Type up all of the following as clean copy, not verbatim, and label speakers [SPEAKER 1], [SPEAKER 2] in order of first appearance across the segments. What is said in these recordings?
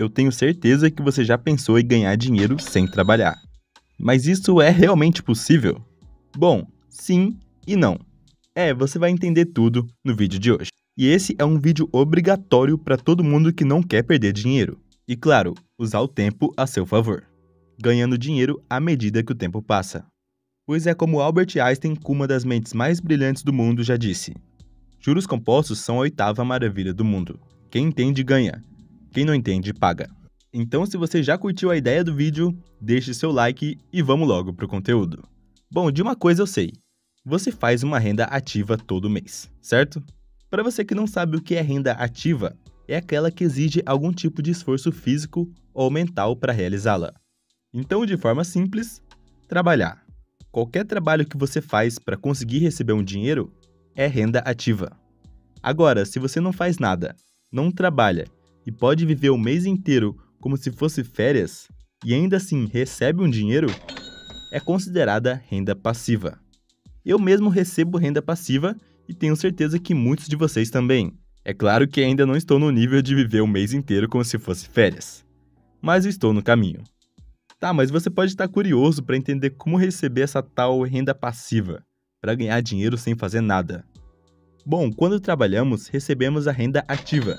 [SPEAKER 1] eu tenho certeza que você já pensou em ganhar dinheiro sem trabalhar. Mas isso é realmente possível? Bom, sim e não. Você vai entender tudo no vídeo de hoje. E esse é um vídeo obrigatório para todo mundo que não quer perder dinheiro. E claro, usar o tempo a seu favor, ganhando dinheiro à medida que o tempo passa. Pois é como Albert Einstein, uma das mentes mais brilhantes do mundo, já disse: juros compostos são a oitava maravilha do mundo. Quem entende ganha, quem não entende paga. Então, se você já curtiu a ideia do vídeo, deixe seu like e vamos logo pro conteúdo. Bom, de uma coisa eu sei, você faz uma renda ativa todo mês, certo? Para você que não sabe o que é renda ativa, é aquela que exige algum tipo de esforço físico ou mental para realizá-la. Então, de forma simples, trabalhar. Qualquer trabalho que você faz para conseguir receber um dinheiro é renda ativa. Agora, se você não faz nada, não trabalha e pode viver o mês inteiro como se fosse férias e ainda assim recebe um dinheiro, é considerada renda passiva. Eu mesmo recebo renda passiva e tenho certeza que muitos de vocês também. É claro que ainda não estou no nível de viver o mês inteiro como se fosse férias, mas eu estou no caminho. Tá, mas você pode estar curioso para entender como receber essa tal renda passiva, para ganhar dinheiro sem fazer nada. Bom, quando trabalhamos, recebemos a renda ativa.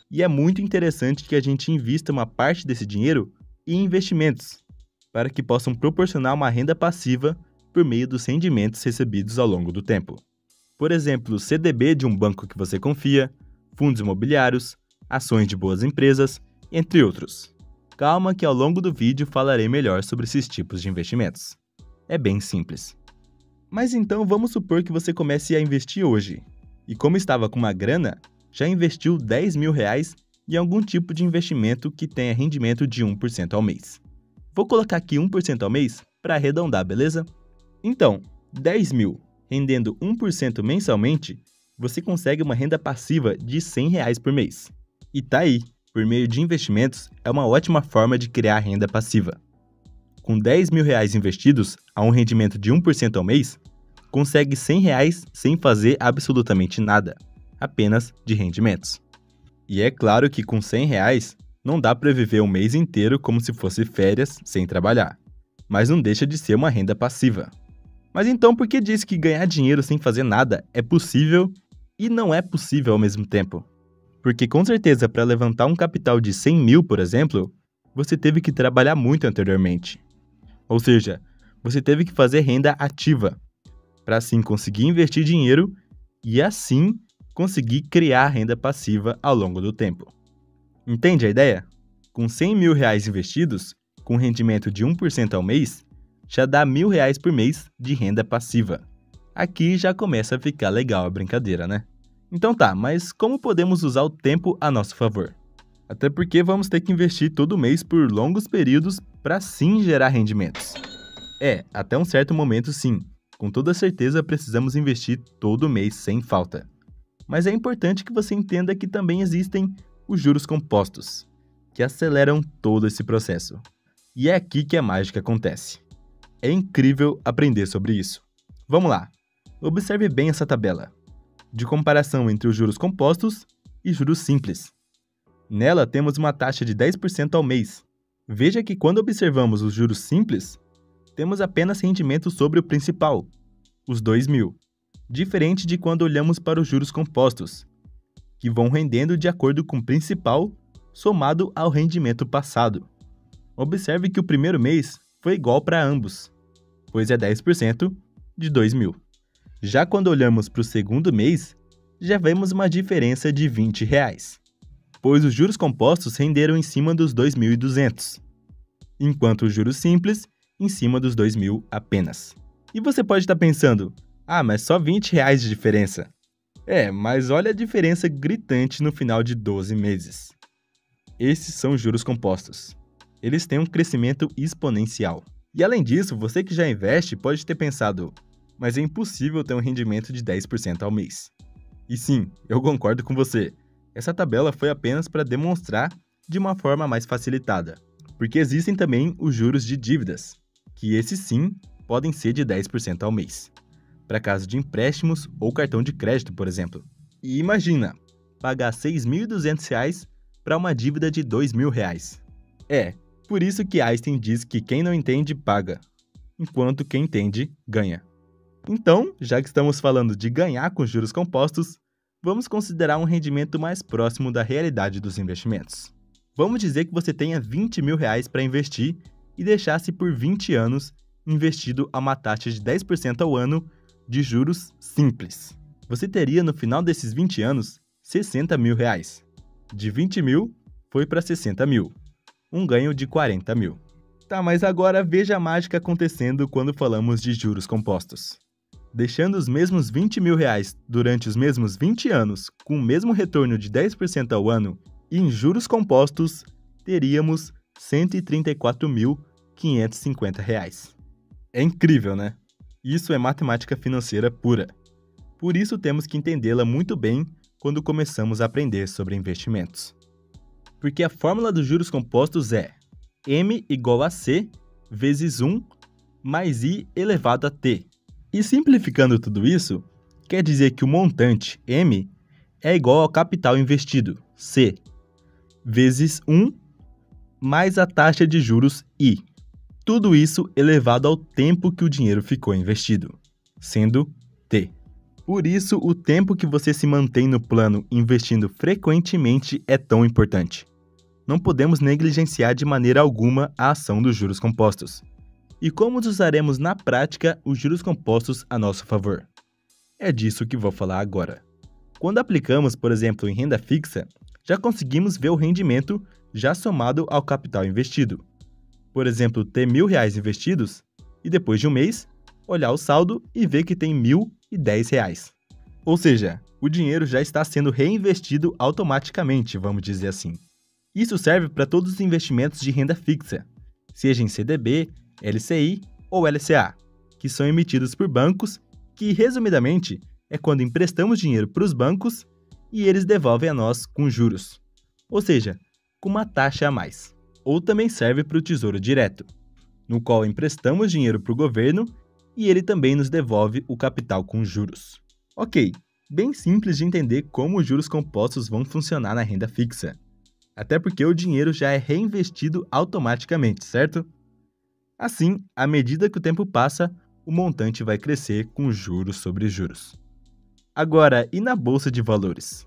[SPEAKER 1] E é muito interessante que a gente invista uma parte desse dinheiro em investimentos, para que possam proporcionar uma renda passiva por meio dos rendimentos recebidos ao longo do tempo. Por exemplo, CDB de um banco que você confia, fundos imobiliários, ações de boas empresas, entre outros. Calma que ao longo do vídeo falarei melhor sobre esses tipos de investimentos. É bem simples. Mas então vamos supor que você comece a investir hoje, e como estava com uma grana, já investiu R$10.000 em algum tipo de investimento que tenha rendimento de 1% ao mês. Vou colocar aqui 1% ao mês para arredondar, beleza? Então, 10 mil rendendo 1% mensalmente, você consegue uma renda passiva de R$100 por mês. E tá aí, por meio de investimentos, é uma ótima forma de criar renda passiva. Com R$10.000 investidos a um rendimento de 1% ao mês, consegue R$100 sem fazer absolutamente nada, apenas de rendimentos. E é claro que com R$100 não dá para viver o mês inteiro como se fosse férias sem trabalhar, mas não deixa de ser uma renda passiva. Mas então por que diz que ganhar dinheiro sem fazer nada é possível e não é possível ao mesmo tempo? Porque com certeza para levantar um capital de 100 mil, por exemplo, você teve que trabalhar muito anteriormente. Ou seja, você teve que fazer renda ativa, para assim conseguir investir dinheiro e assim conseguir criar renda passiva ao longo do tempo. Entende a ideia? Com R$100.000 investidos, com rendimento de 1% ao mês, já dá R$1.000 por mês de renda passiva. Aqui já começa a ficar legal a brincadeira, né? Então tá, mas como podemos usar o tempo a nosso favor? Até porque vamos ter que investir todo mês por longos períodos para sim gerar rendimentos. Até um certo momento sim, com toda certeza precisamos investir todo mês sem falta. Mas é importante que você entenda que também existem os juros compostos, que aceleram todo esse processo. E é aqui que a mágica acontece. É incrível aprender sobre isso. Vamos lá, observe bem essa tabela de comparação entre os juros compostos e juros simples. Nela temos uma taxa de 10% ao mês. Veja que quando observamos os juros simples, temos apenas rendimento sobre o principal, os 2.000, diferente de quando olhamos para os juros compostos, que vão rendendo de acordo com o principal somado ao rendimento passado. Observe que o primeiro mês foi igual para ambos, pois é 10% de 2.000. Já quando olhamos para o segundo mês, já vemos uma diferença de R$20, pois os juros compostos renderam em cima dos 2.200, enquanto os juros simples em cima dos 2.000 apenas. E você pode estar pensando, mas só R$20 de diferença. Mas olha a diferença gritante no final de 12 meses. Esses são os juros compostos. Eles têm um crescimento exponencial. E além disso, você que já investe pode ter pensado, mas é impossível ter um rendimento de 10% ao mês. E sim, eu concordo com você. Essa tabela foi apenas para demonstrar de uma forma mais facilitada, porque existem também os juros de dívidas, que esses sim podem ser de 10% ao mês, para caso de empréstimos ou cartão de crédito, por exemplo. E imagina, pagar R$6.200 para uma dívida de R$ 2.000. Por isso que Einstein diz que quem não entende paga, enquanto quem entende ganha. Então, já que estamos falando de ganhar com juros compostos, vamos considerar um rendimento mais próximo da realidade dos investimentos. Vamos dizer que você tenha R$ 20.000 para investir e deixasse por 20 anos investido a uma taxa de 10% ao ano de juros simples. Você teria no final desses 20 anos R$ 60.000. De 20 mil foi para 60 mil, um ganho de 40 mil. Tá, mas agora veja a mágica acontecendo quando falamos de juros compostos. Deixando os mesmos R$ 20.000 durante os mesmos 20 anos, com o mesmo retorno de 10% ao ano, e em juros compostos, teríamos R$ 134.550. É incrível, né? Isso é matemática financeira pura. Por isso temos que entendê-la muito bem quando começamos a aprender sobre investimentos. Porque a fórmula dos juros compostos é M igual a C vezes 1 mais I elevado a T. E simplificando tudo isso, quer dizer que o montante M é igual ao capital investido, C, vezes 1 mais a taxa de juros I. Tudo isso elevado ao tempo que o dinheiro ficou investido, sendo T. Por isso, o tempo que você se mantém no plano investindo frequentemente é tão importante. Não podemos negligenciar de maneira alguma a ação dos juros compostos. E como usaremos na prática os juros compostos a nosso favor? É disso que vou falar agora. Quando aplicamos, por exemplo, em renda fixa, já conseguimos ver o rendimento já somado ao capital investido. Por exemplo, ter R$ 1.000 investidos e depois de um mês, olhar o saldo e ver que tem R$ 1.010. Ou seja, o dinheiro já está sendo reinvestido automaticamente, vamos dizer assim. Isso serve para todos os investimentos de renda fixa, seja em CDB, LCI ou LCA, que são emitidos por bancos, que, resumidamente, é quando emprestamos dinheiro para os bancos e eles devolvem a nós com juros, ou seja, com uma taxa a mais. Ou também serve para o Tesouro Direto, no qual emprestamos dinheiro para o governo e ele também nos devolve o capital com juros. Ok, bem simples de entender como os juros compostos vão funcionar na renda fixa. Até porque o dinheiro já é reinvestido automaticamente, certo? Assim, à medida que o tempo passa, o montante vai crescer com juros sobre juros. Agora, e na bolsa de valores?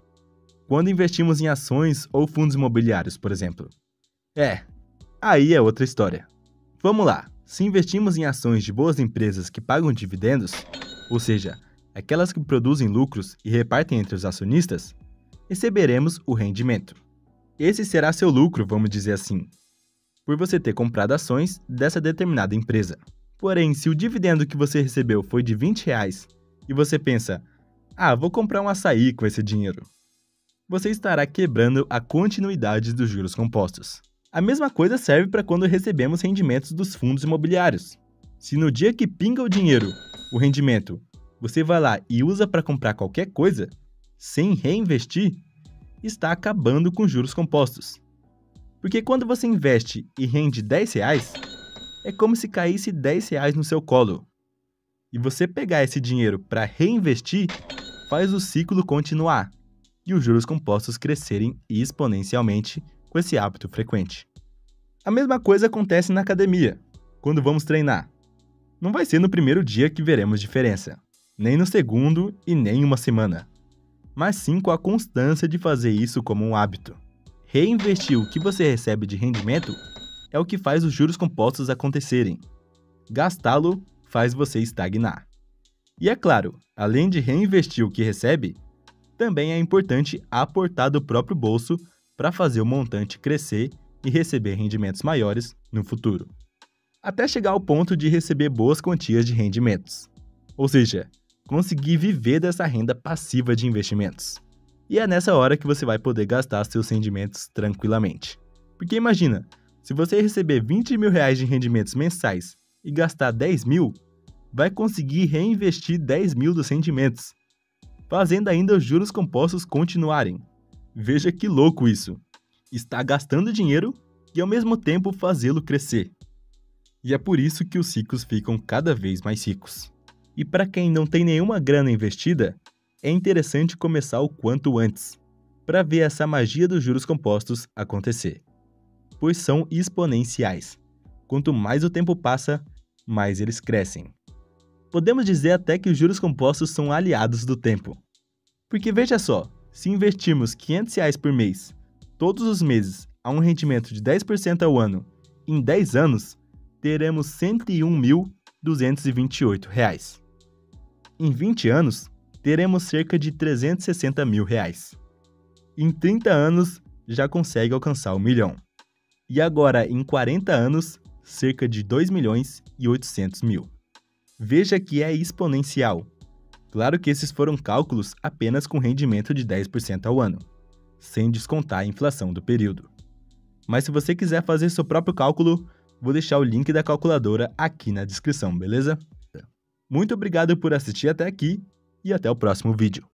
[SPEAKER 1] Quando investimos em ações ou fundos imobiliários, por exemplo? Aí é outra história. Vamos lá, se investimos em ações de boas empresas que pagam dividendos, ou seja, aquelas que produzem lucros e repartem entre os acionistas, receberemos o rendimento. Esse será seu lucro, vamos dizer assim, por você ter comprado ações dessa determinada empresa. Porém, se o dividendo que você recebeu foi de R$ 20 e você pensa, vou comprar um açaí com esse dinheiro, você estará quebrando a continuidade dos juros compostos. A mesma coisa serve para quando recebemos rendimentos dos fundos imobiliários. Se no dia que pinga o dinheiro, o rendimento, você vai lá e usa para comprar qualquer coisa, sem reinvestir, está acabando com juros compostos. Porque quando você investe e rende R$ 10, é como se caísse R$ 10 no seu colo. E você pegar esse dinheiro para reinvestir, faz o ciclo continuar e os juros compostos crescerem exponencialmente com esse hábito frequente. A mesma coisa acontece na academia, quando vamos treinar. Não vai ser no primeiro dia que veremos diferença, nem no segundo e nem em uma semana, mas sim com a constância de fazer isso como um hábito. Reinvestir o que você recebe de rendimento é o que faz os juros compostos acontecerem. Gastá-lo faz você estagnar. E é claro, além de reinvestir o que recebe, também é importante aportar do próprio bolso para fazer o montante crescer e receber rendimentos maiores no futuro. Até chegar ao ponto de receber boas quantias de rendimentos. Ou seja, conseguir viver dessa renda passiva de investimentos. E é nessa hora que você vai poder gastar seus rendimentos tranquilamente. Porque imagina, se você receber R$ 20.000 de rendimentos mensais e gastar 10 mil, vai conseguir reinvestir 10 mil dos rendimentos, fazendo ainda os juros compostos continuarem. Veja que louco isso! Está gastando dinheiro e ao mesmo tempo fazê-lo crescer. E é por isso que os ciclos ficam cada vez mais ricos. E para quem não tem nenhuma grana investida, é interessante começar o quanto antes, para ver essa magia dos juros compostos acontecer, pois são exponenciais. Quanto mais o tempo passa, mais eles crescem. Podemos dizer até que os juros compostos são aliados do tempo. Porque veja só, se investirmos R$500 por mês, todos os meses, a um rendimento de 10% ao ano, em 10 anos, teremos R$101.228. Em 20 anos, teremos cerca de R$360 mil. Em 30 anos, já consegue alcançar o milhão. E agora, em 40 anos, cerca de R$2.800.000. Veja que é exponencial. Claro que esses foram cálculos apenas com rendimento de 10% ao ano, sem descontar a inflação do período. Mas se você quiser fazer seu próprio cálculo, vou deixar o link da calculadora aqui na descrição, beleza? Muito obrigado por assistir até aqui e até o próximo vídeo.